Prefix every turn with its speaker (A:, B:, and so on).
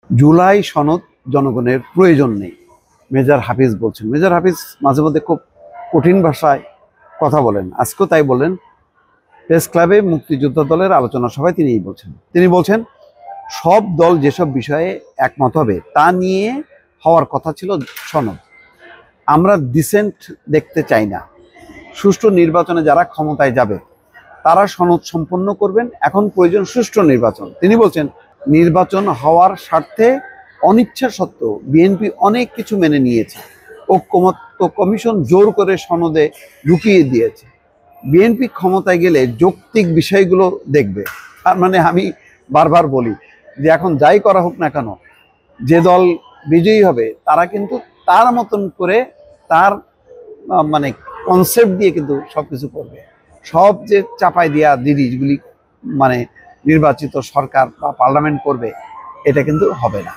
A: জুলাই সনদ জনগণের প্রয়োজন নেই, মেজর হাফিজ বলছেন। মেজর হাফিজ মাঝে মধ্যে খুব কঠিন ভাষায় কথা বলেন, আজকেও তাই বলেন। প্রেস ক্লাবে মুক্তিযোদ্ধা দলের আলোচনা সভায় তিনি বলছেন সব দল যেসব বিষয়ে একমত হবে তা নিয়ে হওয়ার কথা ছিল সনদ। আমরা ডিসেন্ট দেখতে চাই না। সুষ্ঠু নির্বাচনে যারা ক্ষমতায় যাবে তারা সনদ সম্পন্ন করবেন, এখন প্রয়োজন সুষ্ঠু নির্বাচন। তিনি বলছেন নির্বাচন হওয়ার স্বার্থে অনিচ্ছা সত্ত্বেও বিএনপি অনেক কিছু মেনে নিয়েছে। ঐক্যমত্য কমিশন জোর করে সনদে ঢুকিয়ে দিয়েছে। বিএনপি ক্ষমতায় গেলে যৌক্তিক বিষয়গুলো দেখবে। তার মানে আমি বারবার বলি যে এখন যাই করা হোক না কেন, যে দল বিজয়ী হবে তারা কিন্তু তার মতন করে তার মানে কনসেপ্ট দিয়ে কিন্তু সবকিছু করবে। সব যে চাপাই দেওয়া জিনিসগুলি মানে নির্বাচিত সরকার বা পার্লামেন্ট করবে, এটা কিন্তু হবে না।